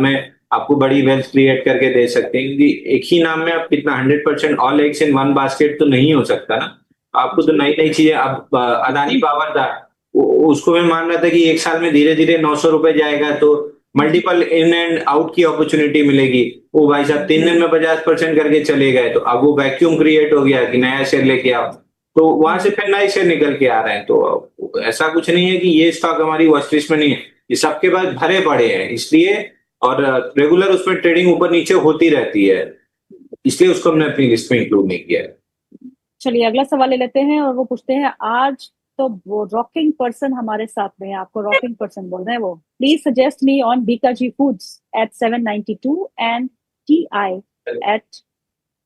में आपको बड़ी वेल्थ क्रिएट करके दे सकते हैं, क्योंकि एक ही नाम में आप कितना 100% all eggs in one basket तो नहीं हो सकता ना। आपको तो नई नई चीजें, अब अदानी पावर था, उसको मैं मान रहा था कि एक साल में धीरे धीरे 900 रुपए जाएगा तो मल्टीपल इन एंड आउट की अपॉर्चुनिटी मिलेगी। वो भाई साहब 3 दिन में 50% करके चले गए, तो अब वो वैक्यूम क्रिएट हो गया कि नया शेयर लेके आओ, तो वहां से फिर नए शेयर निकल के आ रहे हैं। तो ऐसा कुछ नहीं है कि ये स्टॉक हमारी वॉच लिस्ट में नहीं है, ये सबके पास भरे पड़े हैं इसलिए, और रेगुलर उसमें ट्रेडिंग ऊपर नीचे होती रहती है, इसलिए उसको हमने अपनी लिस्ट में इंक्लूड नहीं किया है। चलिए अगला सवाल ले लेते हैं और वो पूछते हैं, आज तो वो रॉकिंग पर्सन हमारे साथ में है, आपको रॉकिंग पर्सन बोल रहे हैं वो, please suggest me on Bikaji foods at 792 and TI at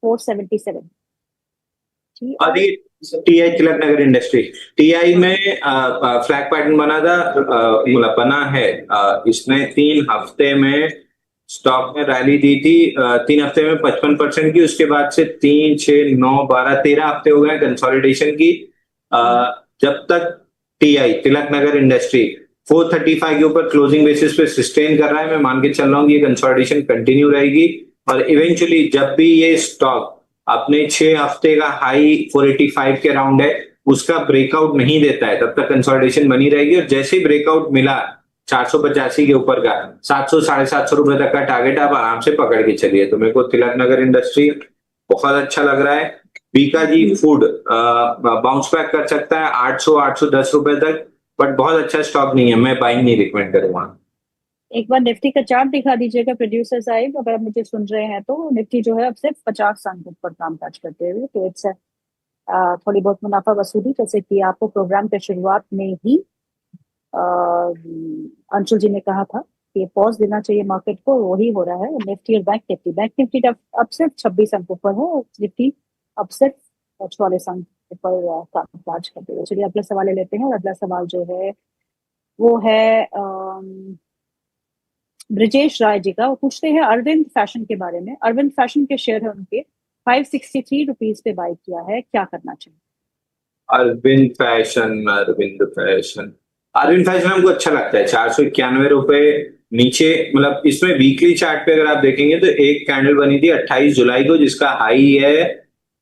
477। अभी TI Tilak Nagar industry, TI में फ्लैग पैटर्न बना था, मतलब बना है, इसने 3 हफ्ते में स्टॉक में रैली दी थी, 3 हफ्ते में 55% की, उसके बाद से 3, 6, 9, 12, 13 हफ्ते हो गए कंसोलिडेशन की। जब तक टीआई तिलक नगर इंडस्ट्री 435 के ऊपर क्लोजिंग बेसिस पे सस्टेन कर रहा है, मैं मान के चल रहा हूँ कि ये कंसोलिडेशन कंटिन्यू रहेगी, और इवेंचुअली जब भी ये स्टॉक अपने 6 हफ्ते का हाई 485 के अराउंड है उसका ब्रेकआउट नहीं देता है, तब तक कंसोलिडेशन बनी रहेगी। और जैसे ही ब्रेकआउट मिला 485 के ऊपर का, 700 750 रुपए तक का टारगेट आप आराम से पकड़ के चलिए। तो मेरे को तिलक नगर इंडस्ट्री बहुत अच्छा लग रहा है। बीकाजी फूड बाउंस बैक कर सकता है 800 810 रुपए तक, बट बहुत अच्छा स्टॉक नहीं है, मैं बाइंग नहीं रिकमेंड करूंगा। एक बार निफ्टी का चार्ट दिखा दीजिएगा प्रोड्यूसर साहब, अगर आप मुझे सुन रहे हैं तो। निफ्टी जो है अब सिर्फ 50 अंक पर कामकाज करते हुए, तो इट्स थोड़ी बहुत मुनाफा वसूली, जैसे कि आपको प्रोग्राम के शुरुआत में ही अंशुल जी ने कहा था कि पॉज देना चाहिए मार्केट को, वही हो रहा है। निफ्टी और बैंक निफ्टी अब सिर्फ 26 अंकों पर है, निफ्टी अब सिर्फ 44 अंक पर कामकाज करते हुए। चलिए अगला सवाल ले लेते हैं, और अगला सवाल जो है वो है ब्रिजेश राय जी का। वो पूछते हैं अरविंद फैशन के बारे में। अरविंद फैशन के शेयर है उनके 563 रुपीज पे बाय किया है, क्या करना चाहिए? अरविंद फैशन हमको अच्छा लगता है, 491 रुपए नीचे, मतलब इसमें वीकली चार्ट पे अगर आप देखेंगे तो एक कैंडल बनी थी 28 जुलाई को जिसका हाई है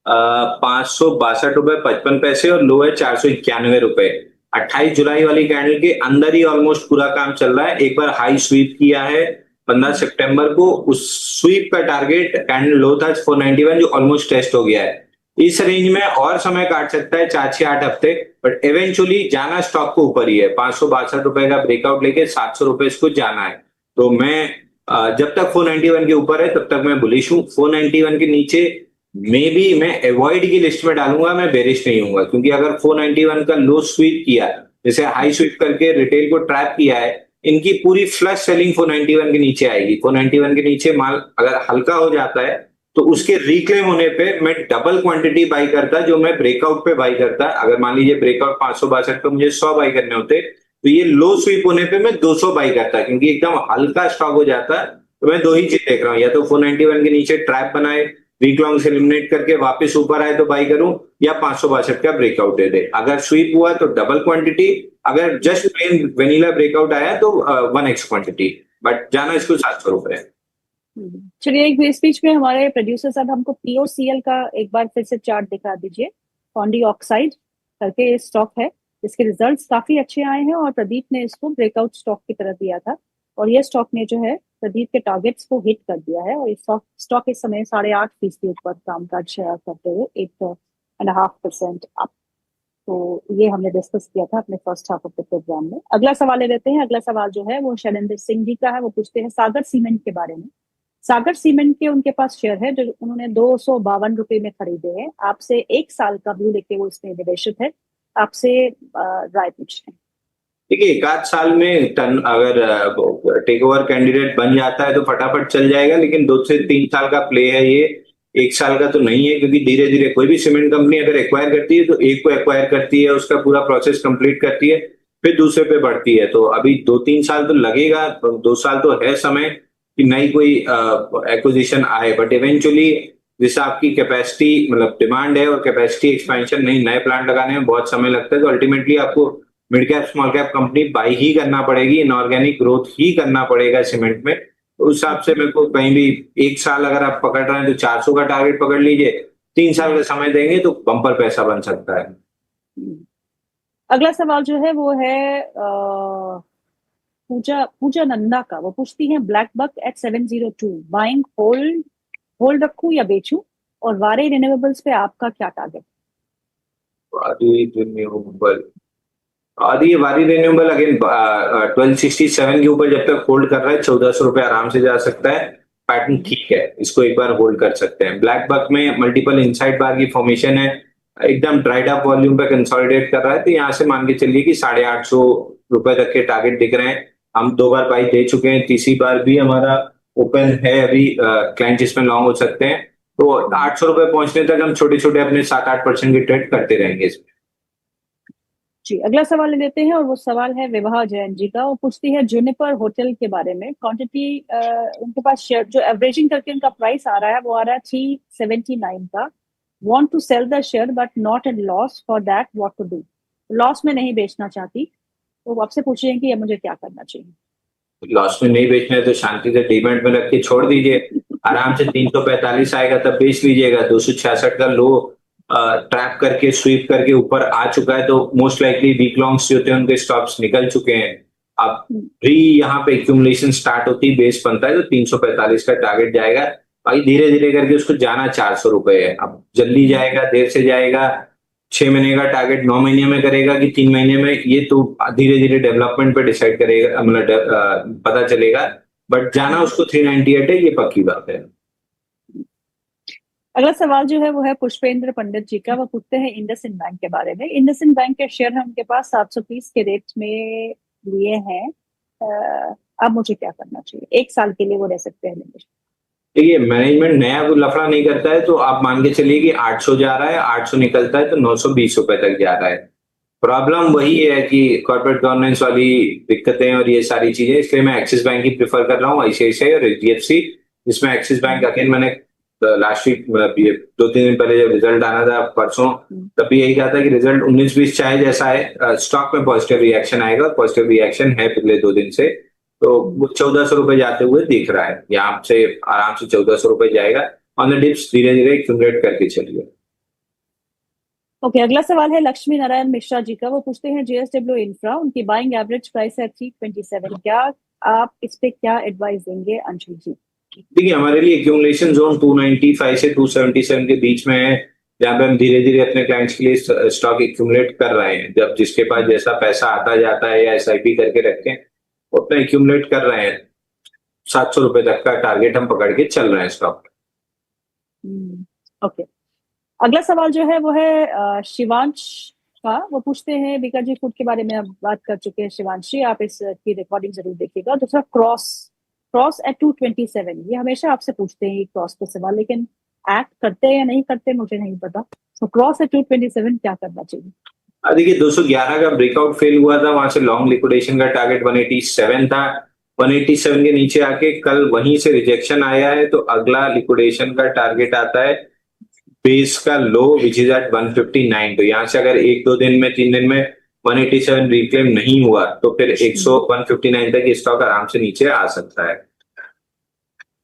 562 रुपए 55 पैसे और लो है 491 रुपए। 28 जुलाई वाली कैंडल के अंदर ही ऑलमोस्ट पूरा काम चल रहा है। एक बार हाई स्वीप किया है 15 सितंबर को, उस स्वीप का टारगेट कैंडल लो था 491 जो ऑलमोस्ट टेस्ट हो गया है। इस रेंज में और समय काट सकता है 4 से 8 हफ्ते, बट इवेंचुअली जाना स्टॉक को ऊपर ही है। 562 रुपए का ब्रेकआउट लेके 700 रुपए इसको जाना है। तो मैं जब तक 491 के ऊपर है तब तक मैं बुलिश हूँ। 491 के नीचे मे बी मैं अवॉइड की लिस्ट में डालूंगा, मैं बेरिश नहीं हूँ, क्योंकि अगर 491 का लो स्वीप किया, जैसे हाई स्वीप करके रिटेल को ट्रैप किया है, इनकी पूरी फ्लश सेलिंग 491 के नीचे आएगी। 491 के नीचे माल अगर हल्का हो जाता है तो उसके रिक्लेम होने पे मैं डबल क्वांटिटी बाई करता, जो मैं ब्रेकआउट पे बाई करता। अगर मान लीजिए ब्रेकआउट 562 पे मुझे 100 बाई करने होते, तो ये लो स्वीप होने पे मैं 200 बाई करता, क्योंकि एकदम हल्का स्टॉक हो जाता। तो मैं दो ही चीज देख रहा हूँ, या तो 491 के नीचे ट्रैप बनाए, वीक लॉन्ग से एलिमिनेट करके वापस ऊपर आए तो बाई करूं, या 562 का ब्रेकआउट दे दे। अगर स्वीप हुआ तो डबल क्वांटिटी, अगर जस्ट प्लेन वेनिला ब्रेकआउट आया तो 1x क्वांटिटी, बट जाना इसको 700 रुपए है। चलिए एक भी स्पीच में हमारे प्रोड्यूसर साहब हमको पीओसीएल का एक बार फिर से चार्ट दिखा दीजिए। पॉन्डी ऑक्साइड करके ये स्टॉक है, इसके रिजल्ट्स काफी अच्छे आए हैं और प्रदीप ने इसको ब्रेकआउट स्टॉक की तरह दिया था, और ये स्टॉक ने जो है प्रदीप के टारगेट्स को हिट कर दिया है, और इस स्टॉक इस समय 8.5% ऊपर कामकाज करते हुए 8.5% अप। तो ये हमने डिस्कस किया था अपने first half of the programme में। अगला सवाल ले लेते हैं। अगला सवाल जो है वो शैलेंद्र सिंह जी का है। वो पूछते हैं सागर सीमेंट के बारे में। सागर सीमेंट के उनके पास शेयर है जो उन्होंने 252 रुपए में खरीदे हैं। आपसे 1 साल का व्यू लेके वो इसमें निवेशित है, आपसे राय पूछते हैं। देखिए, 1 आध साल में अगर टेक ओवर कैंडिडेट बन जाता है तो फटाफट चल जाएगा, लेकिन 2 से 3 साल का प्ले है ये, 1 साल का तो नहीं है, क्योंकि धीरे धीरे कोई भी सीमेंट कंपनी अगर एक्वायर करती है तो एक को एक्वायर करती है, उसका पूरा प्रोसेस कंप्लीट करती है, फिर दूसरे पे बढ़ती है। तो अभी 2-3 साल तो लगेगा, 2 साल तो है समय कि नई कोई एक्विजिशन आए, बट इवेंचुअली जैसे आपकी कैपेसिटी, मतलब डिमांड है और कैपेसिटी एक्सपेंशन, नहीं नए प्लांट लगाने में बहुत समय लगता है, तो अल्टीमेटली आपको mid cap small cap company buy ही करना पड़ेगी, इनऑर्गेनिक ग्रोथ ही करना पड़ेगा सीमेंट में। उस हिसाब से मेरे को कहीं भी 1 साल अगर आप पकड़ रहे हैं तो 400 का टारगेट पकड़ लीजिए, 3 साल का समय देंगे तो बम्पर पैसा बन सकता है। अगला सवाल जो है वो है पूजा पूजा नंदा का। वो पूछती है Black Buck at 702 buying hold hold रखूं या बेचूं, और वारे रिन्यूएबल्स पे आपका क्या टारगेट? आदि रिन्यूएबल आदि वारी रिन्यूएबल अगेन 1267 के ऊपर जब तक होल्ड कर रहा है 1400 रुपए आराम से जा सकता है। पैटर्न ठीक है, इसको एक बार होल्ड कर सकते हैं। ब्लैक बक में मल्टीपल इनसाइड बार की फॉर्मेशन है, एकदम ड्राइड अप वॉल्यूम पे कंसोलिडेट कर रहा है, तो यहाँ से मान के चलिए कि 850 रुपए तक के टारगेट दिख रहे हैं। हम 2 बार बाई दे चुके हैं, तीसरी बार भी हमारा ओपन है अभी, क्लाइंट जिसमें लॉन्ग हो सकते हैं। तो 800 रुपए पहुंचने तक हम छोटे छोटे अपने 7-8% की ट्रेड करते रहेंगे इसमें। जी, अगला सवाल ले लेते हैं, और वो सवाल है विवाह जैन जी का। वो पूछती है जुनिपर होटल के बारे में। क्वांटिटी उनके पास शेयर जो एवरेजिंग करके उनका प्राइस आ रहा है वो आ रहा है 379 का। Want to sell the share but not in loss, for that what to do? Loss में नहीं बेचना चाहती, तो वो आपसे पूछ रही है कि ये मुझे क्या करना चाहिए। लॉस में नहीं बेचना है तो शांति से डीमैट में रख के छोड़ दीजिए, आराम से 345 आएगा तब बेच लीजिएगा। 266 का लो ट्रैप करके स्वीप करके ऊपर आ चुका है, तो मोस्ट लाइकली वीक लॉन्ग्स जो थे उनके स्टॉप्स निकल चुके हैं। अब भी यहाँ पे एक्यूमुलेशन स्टार्ट होती है, बेस बनता है, तो 345 का टारगेट जाएगा। भाई धीरे धीरे करके उसको जाना 400 रुपए है। अब जल्दी जाएगा देर से जाएगा, 6 महीने का टारगेट 9 महीने में करेगा कि 3 महीने में, ये तो धीरे धीरे डेवलपमेंट पे डिसाइड करेगा, मतलब पता चलेगा। बट जाना उसको 398 है, ये पक्की बात है। अगला सवाल जो है वो है पुष्पेंद्र पंडित जी का। वो पूछते हैं इंडसइंड बैंक के बारे में। इंडसइंड बैंक के शेयर हम उनके पास 730 के रेट में लिए हैं। अब मुझे क्या करना चाहिए? 1 साल के लिए वो रह सकते हैं लिमिट। देखिए, मैनेजमेंट नया कोई लफड़ा नहीं करता है, तो आप मान के चलिए कि 800 जा रहा है, 800 निकलता है तो 920 रुपए तक जा रहा है। प्रॉब्लम वही है कि कॉर्पोरेट गवर्नेंस वाली दिक्कतें और ये सारी चीजें, इसलिए मैं एक्सिस बैंक ही प्रेफर कर रहा हूँ, आईसीआईसीआई और एचडीएफसी। जिसमें एक्सिस बैंक अगेन मैंने लास्ट वीक, 2-3 दिन पहले जब रिजल्ट आना था परसों, तब भी यही कहा था कि रिजल्ट 19-20 चाहे जैसा है, स्टॉक में पॉजिटिव रिएक्शन आएगा, और पॉजिटिव रिएक्शन है पिछले 2 दिन से। तो वो 1400 रुपए जाते हुए दिख रहा है, यहाँ से आराम से 1400 रुपए जाएगा। ऑन द डिप्स धीरे धीरे एक्यूमुलेट करके चलिए। ओके, अगला सवाल है लक्ष्मी नारायण मिश्रा जी का। वो पूछते हैं जेएसडब्ल्यू इंफ्रा, उनकी बाइंग एवरेज प्राइस है 327। क्या आप इस पे क्या एडवाइस देंगे अंशुल जी? देखिए, हमारे लिए एक्यूमुलेशन जोन 295 से 277 के बीच में है, जहाँ पे हम धीरे धीरे अपने क्लाइंट्स के लिए स्टॉक एक्यूमुलेट कर रहे हैं। जब जिसके पास जैसा पैसा आता जाता है या एसआईपी करके रखते हैं, वो अपना एक्यूमुलेट कर रहे हैं। 700 रुपए तक का टारगेट हम पकड़ के चल रहे हैं स्टॉक। ओके, अगला सवाल जो है वो है शिवांश का। वो पूछते हैं बीकाजी फूड के बारे में अब बात कर चुके हैं शिवांश जी, आप इसकी रिकॉर्डिंग जरूर देखिएगा। दूसरा क्रॉस क्रॉस एट 227, ये हमेशा आपसे पूछते हैं ये क्रॉस पे सवाल, लेकिन एक्ट करते हैं या नहीं करते मुझे नहीं पता। तो क्रॉस एट 227 क्या करना चाहिए? देखिए, 211 का ब्रेकआउट फेल हुआ था, वहां से लॉन्ग लिक्विडेशन का टारगेट 187 था। 187 के नीचे आके कल वहीं से रिजेक्शन आया है, तो अगला लिक्विडेशन का टारगेट आता है बेस का लो विच इज एट 159। तो यहाँ से अगर 1-2 दिन में 3 दिन में 187 रिक्लेम नहीं हुआ, तो फिर 159 तक स्टॉक आराम से नीचे आ सकता है।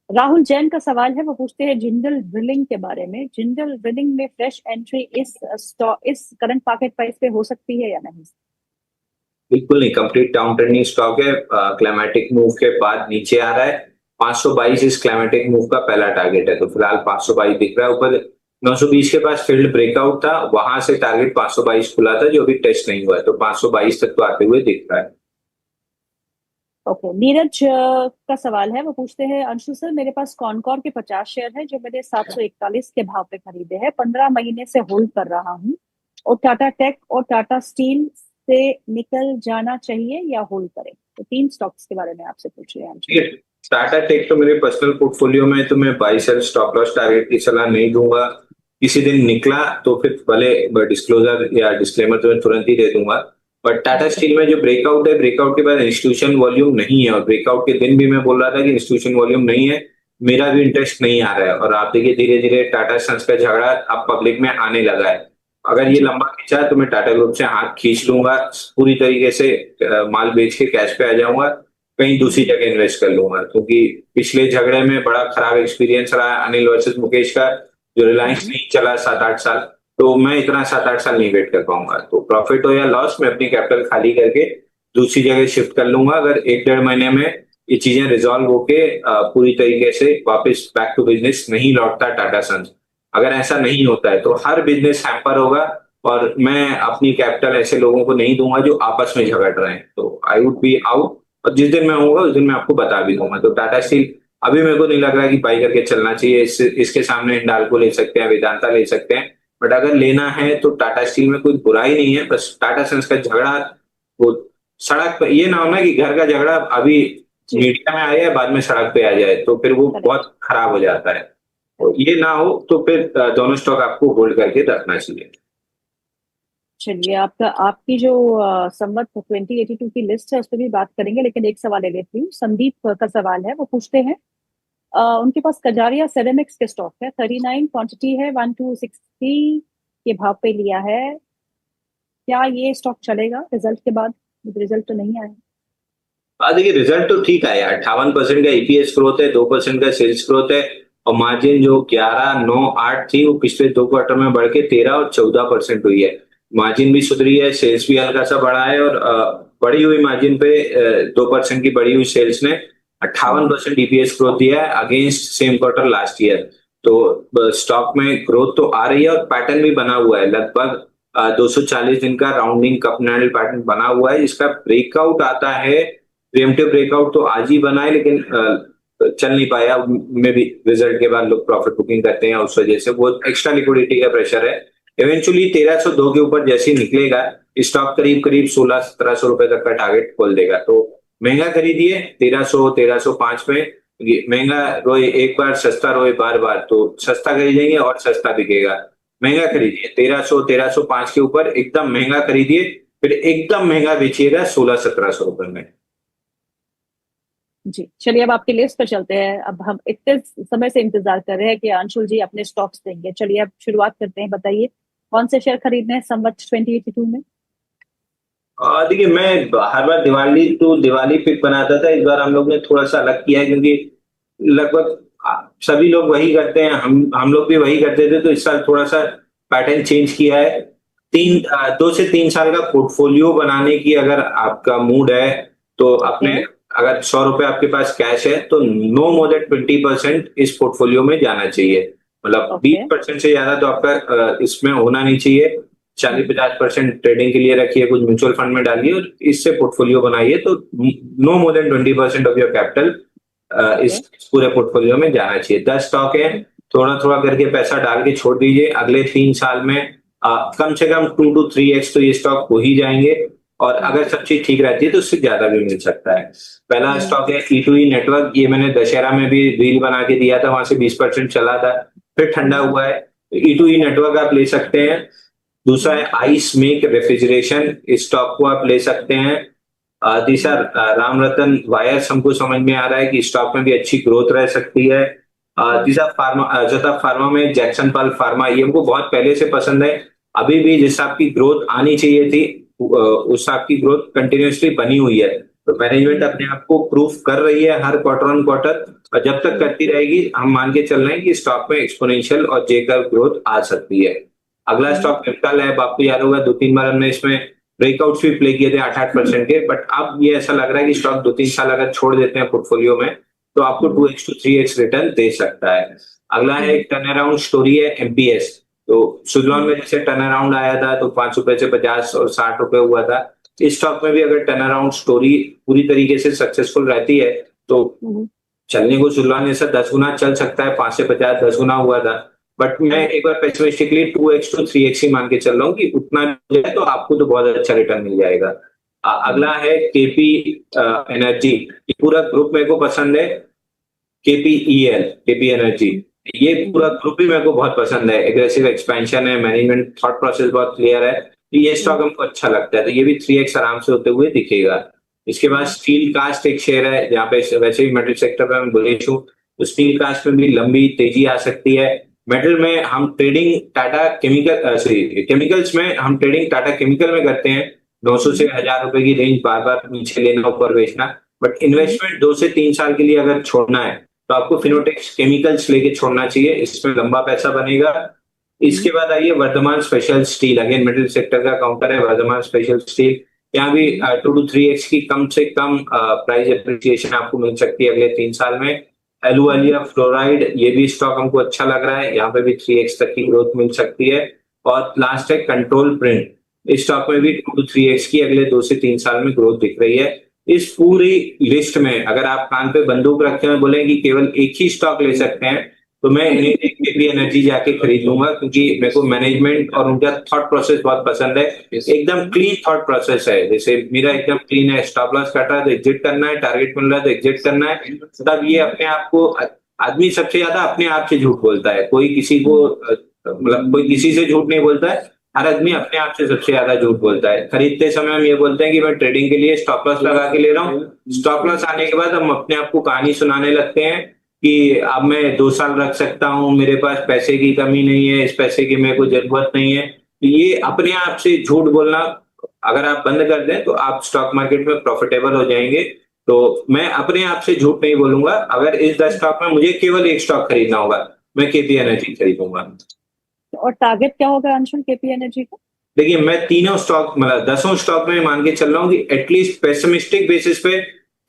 राहुल जैन का सवाल है। वो पूछते हैं जिंदल ड्रिलिंग के बारे में। जिंदल ड्रिलिंग में फ्रेश एंट्री इस करंट मार्केट प्राइस पे हो सकती है या नहीं? बिल्कुल नहीं, कंप्लीट डाउन ट्रेंडिंग स्टॉक है। क्लाइमेटिक मूव के बाद नीचे आ रहा है। 522 इस क्लाइमेटिक मूव का पहला टारगेट है, तो फिलहाल 522 दिख रहा है। ऊपर 920 के पास फील्ड ब्रेकआउट था, वहां से टारगेट 522 खुला था जो अभी टेस्ट नहीं हुआ है, तो 522 तक तो आते हुए दिख रहा है। ओके, नीरज का सवाल है। वो पूछते हैं अंशु सर, मेरे पास कॉनकॉर के 50 शेयर है जो मैंने 741 के भाव पे खरीदे हैं, 15 महीने से होल्ड कर रहा हूँ, और टाटा टेक और टाटा स्टील से निकल जाना चाहिए या होल्ड करें? तो 3 स्टॉक्स के बारे में आपसे पूछ रहे हैं अंशु। टाटा टेक तो मेरे पर्सनल पोर्टफोलियो में, तो मैं buy sell stop loss target की सलाह नहीं दूंगा। किसी दिन निकला तो फिर भले डिस्क्लोजर या डिस्क्लेमर तो मैं तुरंत ही दे दूंगा। बट टाटा स्टील में जो ब्रेकआउट है, ब्रेकआउट के बाद इंस्टीट्यूशन वॉल्यूम नहीं है, और ब्रेकआउट के दिन भी मैं बोल रहा था कि इंस्टीट्यूशन वॉल्यूम नहीं है, मेरा भी इंटरेस्ट नहीं आ रहा है। और आप देखिए धीरे धीरे टाटा सन्स का झगड़ा अब पब्लिक में आने लगा है। अगर ये लंबा खींचा तो मैं टाटा ग्रुप से हाथ खींच लूंगा पूरी तरीके से, माल बेच के कैश पे आ जाऊंगा। कहीं दूसरी जगह इन्वेस्ट कर लूंगा, क्योंकि पिछले झगड़े में बड़ा खराब एक्सपीरियंस रहा अनिल वर्सेस मुकेश का, जो रिलायंस नहीं चला 7-8 साल, तो मैं इतना 7-8 साल नहीं वेट कर पाऊंगा। तो प्रॉफिट हो या लॉस, मैं अपनी कैपिटल खाली करके दूसरी जगह शिफ्ट कर लूंगा, अगर 1-1.5 महीने में ये चीजें रिजॉल्व होके पूरी तरीके से वापस बैक टू बिजनेस नहीं लौटता टाटा सन्स। अगर ऐसा नहीं होता है तो हर बिजनेस हैम्पर होगा, और मैं अपनी कैपिटल ऐसे लोगों को नहीं दूंगा जो आपस में झगड़ रहे हैं। तो आई वुड बी आउट, और जिस दिन मैं होऊंगा उस दिन मैं आपको बता भी दूंगा। तो टाटा स्टील अभी मेरे को नहीं लग रहा कि बाई करके चलना चाहिए। इसके सामने हिंडाल्को ले सकते हैं, वेदांता ले सकते हैं, बट अगर लेना है तो टाटा स्टील में कोई बुराई नहीं है। बस टाटा सन्स का झगड़ा वो सड़क पर, ये ना होना कि घर का झगड़ा अभी जी मीडिया में आया है बाद में सड़क पे आ जाए, तो फिर वो करेक्ट। बहुत खराब हो जाता है। तो ये ना हो तो फिर दोनों स्टॉक आपको होल्ड करके रखना चाहिए। चलिए, आपकी जो संवत 2082 की लिस्ट है उस पर भी बात करेंगे, लेकिन एक सवाल ले लेती हूँ। संदीप का सवाल है, वो पूछते हैं उनके पास कजारिया सेरेमिक्स के स्टॉक है, 39 क्वांटिटी है, 1260 के भाव पे लिया है। क्या ये स्टॉक चलेगा रिजल्ट के बाद? रिजल्ट तो नहीं आया। देखिए रिजल्ट तो ठीक आया, 58% का ईपीएस ग्रोथ है, 2% का सेल्स ग्रोथ है, और मार्जिन जो 11, 9, 8 थी वो पिछले 2 क्वार्टर में बढ़ के 13 और 14% हुई है। मार्जिन भी सुधरी है, सेल्स भी हल्का सा बढ़ा है, और बढ़ी हुई मार्जिन पे 2% की बढ़ी हुई सेल्स ने 58% ईपीएस ग्रोथ दिया है against same quarter last year. तो स्टॉक में ग्रोथ तो आ रही है, और पैटर्न भी बना हुआ है, लगभग 240 दिन का राउंडिंग कप कैंडल पैटर्न बना हुआ है, जिसका ब्रेकआउट आता है। प्रीएम्प्टिव ब्रेकआउट तो आज ही बना है, लेकिन चल नहीं पाया, मे भी रिजल्ट के बाद लोग प्रॉफिट बुकिंग करते हैं, उस वजह से वो एक्स्ट्रा लिक्विडिटी का प्रेशर है। इवेंचुअली 1302 के ऊपर जैसे ही निकलेगा, स्टॉक करीब करीब 1600-1700 रुपए तक का टारगेट खोल देगा। तो महंगा खरीदिए 1300-1305 में, महंगा रोए एक बार, सस्ता रोए बार बार, तो सस्ता खरीदेंगे और सस्ता बिकेगा। महंगा खरीदिए 1300-1305 के ऊपर, एकदम महंगा खरीदिए, फिर एकदम महंगा बेचिएगा 1600-1700 रुपए में। जी चलिए, अब आपकी लिस्ट पर चलते हैं। अब हम इतने समय से इंतजार कर रहे हैं कि अंशुल जी अपने स्टॉक्स देंगे। चलिए अब शुरुआत करते हैं, बताइए कौन से शेयर खरीदने हैं संवत 2082 में? देखिए मैं हर बार दिवाली टू दिवाली पिक बनाता था, इस बार हम लोग ने थोड़ा सा अलग किया है, क्योंकि लगभग सभी लोग वही करते हैं, हम लोग भी वही करते थे, तो इस साल थोड़ा सा पैटर्न चेंज किया है। 2 से 3 साल का पोर्टफोलियो बनाने की अगर आपका मूड है, तो ओके। अपने अगर 100 रुपए आपके पास कैश है तो नो मोर देन 20% इस पोर्टफोलियो में जाना चाहिए। मतलब ओके। 20% से ज्यादा तो आपका इसमें होना नहीं चाहिए। 40-50% ट्रेडिंग के लिए रखिए, कुछ म्यूचुअल फंड में डालिए, और इससे पोर्टफोलियो बनाइए, तो no more than 20% of your capital okay. इस पूरे पोर्टफोलियो में जाना चाहिए। 10 स्टॉक है, थोड़ा थोड़ा करके पैसा डाल के छोड़ दीजिए, अगले 3 साल में कम से कम 2 to 3x तो ये स्टॉक हो ही जाएंगे, और अगर सब चीज ठीक रहती है तो उससे ज्यादा भी मिल सकता है। पहला स्टॉक है E2E नेटवर्क, ये मैंने दशहरा में भी रील बना के दिया था, वहां से 20% चला था, फिर ठंडा हुआ है। E2E नेटवर्क आप ले सकते हैं। दूसरा है आइस मेक रेफ्रिजरेशन, इस स्टॉक को आप ले सकते हैं। तीसरा राम रतन वायर्स, हमको समझ में आ रहा है कि स्टॉक में भी अच्छी ग्रोथ रह सकती है। तीसरा फार्मा, अजंता फार्मा में जैक्सन पाल फार्मा, ये हमको बहुत पहले से पसंद है। अभी भी जिस हिसाब की ग्रोथ आनी चाहिए थी उस हिसाब की ग्रोथ कंटिन्यूसली बनी हुई है। तो मैनेजमेंट अपने आप को प्रूफ कर रही है हर क्वार्टर ऑन क्वार्टर, और जब तक करती रहेगी हम मान के चल रहे हैं कि स्टॉक में एक्सपोनेंशियल और जे कर्व ग्रोथ आ सकती है। अगला स्टॉक निफ्टा लैब, आपको याद होगा 2-3 बार हमने इसमें ब्रेकआउट्स भी प्ले किए थे 8-8% के, बट अब ये ऐसा लग रहा है कि स्टॉक 2-3 साल अगर छोड़ देते हैं पोर्टफोलियो में तो आपको 2x to 3x रिटर्न दे सकता है। अगला है एक टर्न अराउंड स्टोरी है एमपीएस। तो सुजलॉन में जैसे टर्न अराउंड आया था तो 5 रुपए से 50 और 60 रुपए हुआ था, इस स्टॉक में भी अगर टर्न अराउंड स्टोरी पूरी तरीके से सक्सेसफुल रहती है तो चलने को सुजलॉन जैसा 10 गुना चल सकता है, 5 से 50 10 गुना हुआ था। बट मैं एक बार पेसिमिस्टिकली 2x to 3x ही मान के चल रहा हूँ कि उतना मिल जाए तो आपको तो बहुत अच्छा रिटर्न मिल जाएगा। अगला है केपी एनर्जी, ये पूरा ग्रुप मेरे को पसंद है। केपीईएल, केपी एनर्जी, ये पूरा ग्रुप भी मेरे को बहुत पसंद है। एग्रेसिव एक्सपेंशन है, मैनेजमेंट थॉट प्रोसेस बहुत क्लियर है, तो ये स्टॉक हमको अच्छा लगता है, तो ये भी 3x आराम से होते हुए दिखेगा। इसके बाद स्टील कास्ट एक शेयर है, जहाँ पे वैसे भी मेटल सेक्टर पे मैं बुलिश हूँ, तो स्टील कास्ट में भी लंबी तेजी आ सकती है। मेटल में हम ट्रेडिंग टाटा केमिकल केमिकल्स में हम ट्रेडिंग टाटा केमिकल में करते हैं, 900 से 1000 रुपए की रेंज बार बार नीचे लेना ऊपर बेचना, बट इन्वेस्टमेंट 2 से 3 साल के लिए अगर छोड़ना है तो आपको फिनोटेक्स केमिकल्स लेके छोड़ना चाहिए, इसमें लंबा पैसा बनेगा। इसके बाद आइए Vardhman special steel, again middle sector का काउंटर है वर्धमान स्पेशल स्टील। यहाँ भी 2 to 3x की कम से कम प्राइस अप्रिसिएशन आपको मिल सकती है अगले 3 साल में। एलुआलिया फ्लोराइड, ये भी स्टॉक हमको अच्छा लग रहा है, यहाँ पे भी 3x तक की ग्रोथ मिल सकती है। और लास्ट है कंट्रोल प्रिंट, इस स्टॉक में भी 2 to 3x की अगले 2 से 3 साल में ग्रोथ दिख रही है। इस पूरी लिस्ट में अगर आप कान पे बंदूक रखे हुए बोले कि केवल एक ही स्टॉक ले सकते हैं, तो मैं इन्हें केपी एनर्जी जाके खरीद लूंगा, क्योंकि मेरे को मैनेजमेंट और उनका थॉट प्रोसेस बहुत पसंद है। एकदम क्लीन थॉट प्रोसेस है, जैसे मेरा एकदम क्लीन है, स्टॉप लॉस कट रहा है तो एग्जिट करना है, टारगेट मिल रहा है तो एग्जिट करना है। तब ये अपने आप को, आदमी सबसे ज्यादा अपने आप से झूठ बोलता है, कोई किसी को मतलब कोई किसी से झूठ नहीं बोलता है, हर आदमी अपने आप से सबसे ज्यादा झूठ बोलता है। खरीदते समय हम ये बोलते हैं कि मैं ट्रेडिंग के लिए स्टॉप लॉस लगा के ले रहा हूँ, स्टॉप लॉस आने के बाद हम अपने आप को कहानी सुनाने लगते हैं कि अब मैं 2 साल रख सकता हूँ, मेरे पास पैसे की कमी नहीं है, इस पैसे की मेरे को जरूरत नहीं है। तो ये अपने आप से झूठ बोलना अगर आप बंद कर दें तो आप स्टॉक मार्केट में प्रॉफिटेबल हो जाएंगे। तो मैं अपने आप से झूठ नहीं बोलूंगा, अगर इस 10 स्टॉक में मुझे केवल एक स्टॉक खरीदना होगा, मैं केपी एनर्जी खरीदूंगा। और टारगेट क्या होगा अंशुल केपी एनर्जी का? देखिए मैं तीनों स्टॉक मतलब 10 स्टॉक में मान के चल रहा हूँ कि एटलीस्ट पेसिमिस्टिक बेसिस पे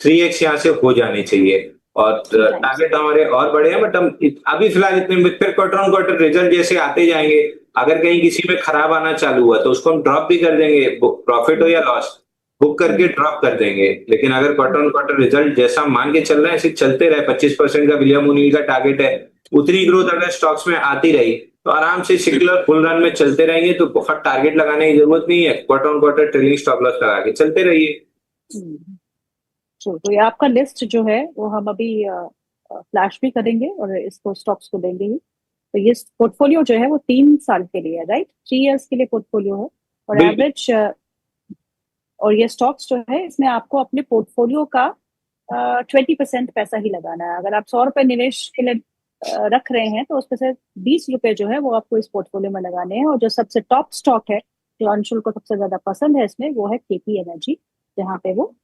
3x यहाँ से हो जाने चाहिए। और टारगेट हमारे और बड़े हैं, बट हम अभी फिलहाल इतने में, फिर क्वार्टर ऑन क्वार्टर रिजल्ट जैसे आते जाएंगे, अगर कहीं किसी में खराब आना चालू हुआ तो उसको हम ड्रॉप भी कर देंगे, प्रॉफिट हो या लॉस बुक करके ड्रॉप कर देंगे। लेकिन अगर क्वार्टर ऑन क्वार्टर रिजल्ट जैसा मान के चल रहा है ऐसे चलते रहे, 25% का विलियम ओनिल का टारगेट है, उतनी ग्रोथ अगर स्टॉक्स में आती रही तो आराम से सिकुलर फुल रन में चलते रहेंगे, तो बहुत टारगेट लगाने की जरूरत नहीं है, quarter on quarter trailing stop loss लगा के चलते रहिए। तो ये आपका लिस्ट जो है वो हम अभी फ्लैश भी करेंगे और इसको स्टॉक्स को देंगे ही। तो ये पोर्टफोलियो जो है वो 3 साल के लिए है, राइट? 3 इयर्स के लिए पोर्टफोलियो है और बिल्कुल। एवरेज, और ये स्टॉक्स जो है इसमें आपको अपने पोर्टफोलियो का 20% पैसा ही लगाना है। अगर आप 100 रुपए निवेश के लिए रख रहे हैं तो उसमें से 20 रुपए जो है वो आपको इस पोर्टफोलियो में लगाने हैं। और जो सबसे टॉप स्टॉक है, जो अंशुल को सबसे ज्यादा पसंद है इसमें, वो है केपी एनर्जी, जहाँ पे वो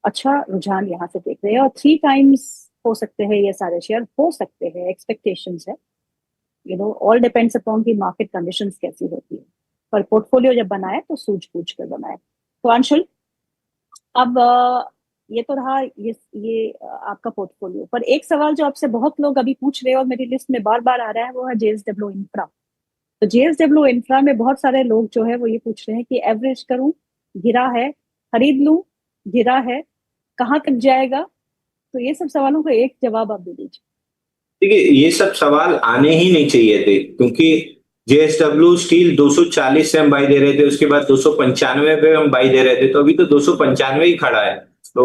अच्छा रुझान यहाँ से देख रहे हैं। और 3 टाइम्स हो सकते हैं ये सारे शेयर, हो सकते हैं, एक्सपेक्टेशंस है, ऑल डिपेंड्स अपॉन की मार्केट कंडीशंस कैसी होती है। पर पोर्टफोलियो जब बनाए तो सूझ कर बनाए। तो अंशुल, अब ये तो रहा ये आपका पोर्टफोलियो, पर एक सवाल जो आपसे बहुत लोग अभी पूछ रहे हैं और मेरी लिस्ट में बार बार आ रहा है, वो है जेएसडब्ल्यू इंफ्रा। तो जेएसडब्ल्यू इंफ्रा में बहुत सारे लोग जो है वो ये पूछ रहे हैं कि एवरेज करूं, गिरा है, खरीद लूं, गिरा है, कहाँ तक जाएगा? तो ये सब सवालों का एक जवाब आप दे दीजिए। देखिए ये सब सवाल आने ही नहीं चाहिए थे, क्योंकि जेएसडब्ल्यू स्टील 240 से हम बाई दे रहे थे, उसके बाद 295 पे हम बाई दे रहे थे, तो अभी तो 295 ही खड़ा है। तो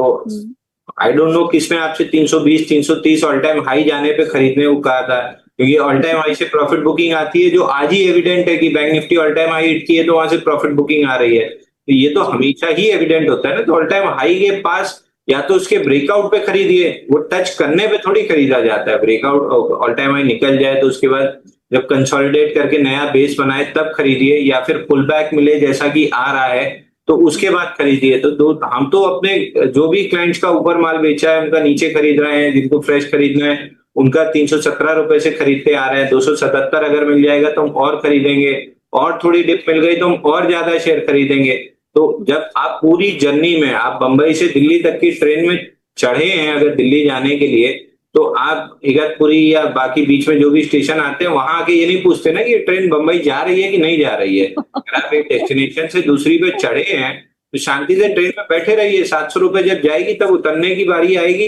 आई डोंट नो किसने आपसे 320 330 ऑल टाइम हाई जाने पे खरीदने को कहा था, क्योंकि ऑल टाइम हाई से प्रॉफिट बुकिंग आती है, जो आज ही एविडेंट है कि bank Nifty all time high hit की है तो वहां से प्रॉफिट बुकिंग आ रही है। तो ये तो हमेशा ही एविडेंट होता है ना। तो ऑल टाइम हाई के पास या तो उसके ब्रेकआउट पे खरीदिए, वो टच करने पे थोड़ी खरीदा जाता है। ब्रेकआउट ऑल टाइम हाई निकल जाए तो उसके बाद जब कंसोलिडेट करके नया बेस बनाए तब खरीदिए, या फिर पुल बैक मिले जैसा कि आ रहा है तो उसके बाद खरीदिए। तो हम तो अपने जो भी क्लाइंट्स का ऊपर माल बेचा है उनका नीचे खरीद रहे हैं, जिनको फ्रेश खरीदना है उनका 317 रुपए से खरीदते आ रहे हैं। 277 अगर मिल जाएगा तो हम और खरीदेंगे, और थोड़ी डिप मिल गई तो हम और ज्यादा शेयर खरीदेंगे। तो जब आप पूरी जर्नी में, आप बंबई से दिल्ली तक की ट्रेन में चढ़े हैं अगर दिल्ली जाने के लिए, तो आप इगतपुरी या बाकी बीच में जो भी स्टेशन आते हैं वहां आके ये नहीं पूछते ना कि ये ट्रेन बंबई जा रही है कि नहीं जा रही है। अगर आप एक डेस्टिनेशन से दूसरी पे चढ़े हैं तो शांति से ट्रेन में बैठे रहिए। 700 रुपए जब जाएगी तब उतरने की बारी आएगी,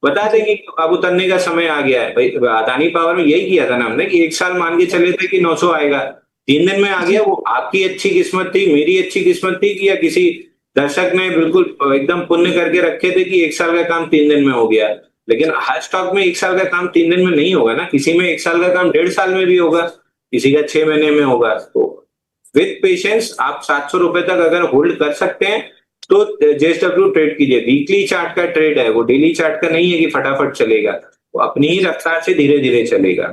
बता देंगे कि अब उतरने का समय आ गया है। भाई अदानी पावर में यही किया था ना हमने, कि 1 साल मान के चले थे कि 900 आएगा, 3 दिन में आ गया। वो आपकी अच्छी किस्मत थी, मेरी अच्छी किस्मत थी, कि या किसी दर्शक ने बिल्कुल एकदम पुण्य करके रखे थे कि 1 साल का काम 3 दिन में हो गया। लेकिन हर स्टॉक में 1 साल का काम 3 दिन में नहीं होगा ना, किसी में 1 साल का काम 1.5 साल में भी होगा, किसी का 6 महीने में होगा। तो विद पेशेंस आप 700 रुपए तक अगर होल्ड कर सकते हैं तो जेएसडब्ल्यू ट्रेड कीजिए। वीकली चार्ट का ट्रेड है वो, डेली चार्ट का नहीं है कि फटाफट चलेगा, वो अपनी ही रफ्तार से धीरे धीरे चलेगा।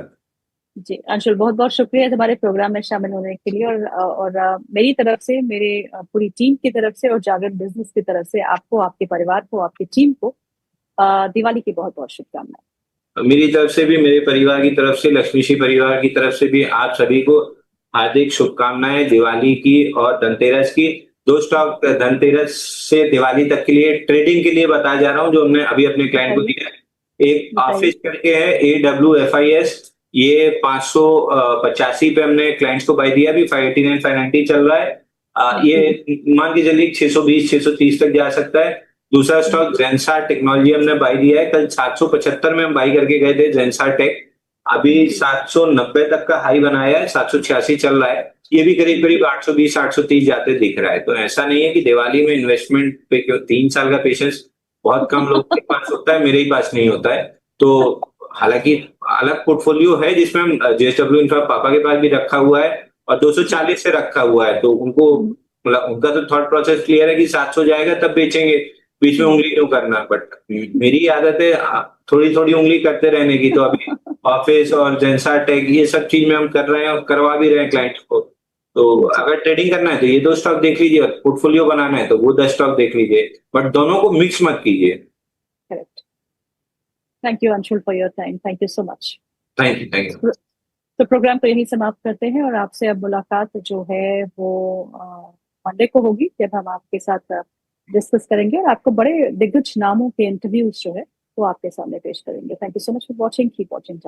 जी अंशुल, बहुत बहुत शुक्रिया हमारे प्रोग्राम में शामिल होने के लिए। और मेरी तरफ से, मेरे पूरी टीम की तरफ से और जागरण बिजनेस की तरफ से आपको, आपके परिवार को, आपकी टीम को दिवाली की बहुत बहुत शुभकामनाएं। मेरी तरफ से भी, मेरे परिवार की तरफ से, लक्ष्मीश्री परिवार की तरफ से भी आप सभी को हार्दिक शुभकामनाएं दिवाली की और धनतेरस की। 2 स्टॉक धनतेरस से दिवाली तक के लिए ट्रेडिंग के लिए बताया जा रहा हूँ, जो हमने अभी अपने क्लाइंट को दिया है। एक बताइए। ऑफिस करके है AWFIS, ये 585 पे हमने क्लाइंट्स को बाय दिया, अभी 589 590 चल रहा है। ये मान के चलिए 620 630 तक जा सकता है। दूसरा स्टॉक जेंसार टेक्नोलॉजी हमने बाय दिया है, कल 775 में हम बाय करके गए थे जेंसार टेक, अभी 790 तक का हाई बनाया है, 786 चल रहा है। ये भी करीब करीब 820 830 जाते दिख रहा है। तो ऐसा नहीं है कि दिवाली में इन्वेस्टमेंट पे 3 साल का पेशेंस बहुत कम लोगों के पास होता है, मेरे ही पास नहीं होता है। तो हालांकि अलग पोर्टफोलियो है जिसमें हम JSW इंफ्रा पापा के पास भी रखा हुआ है और 240 से रखा हुआ है, तो उनको मतलब उनका तो थॉट प्रोसेस क्लियर है कि 700 जाएगा तब बेचेंगे, बीच में उंगली क्यों करना। बट मेरी आदत है थोड़ी थोड़ी उंगली करते रहने की। तो अभी ऑफिस और जेंसार टेक ये सब चीज में हम कर रहे हैं और करवा भी रहे हैं क्लाइंट्स को। तो अगर ट्रेडिंग करना है तो ये 2 स्टॉक देख लीजिए, पोर्टफोलियो बनाना है तो वो 10 स्टॉक देख लीजिए, बट दोनों को मिक्स मत कीजिए। Correct. Thank you Anshul for your time, thank you so much. Thank you. तो प्रोग्राम को यही समाप्त करते हैं और आपसे अब मुलाकात जो है वो मंडे को होगी, जब हम आपके साथ डिस्कस करेंगे और आपको बड़े दिग्गज नामों के इंटरव्यूज जो है वो आपके सामने पेश करेंगे। Thank you so much for watching, keep watching.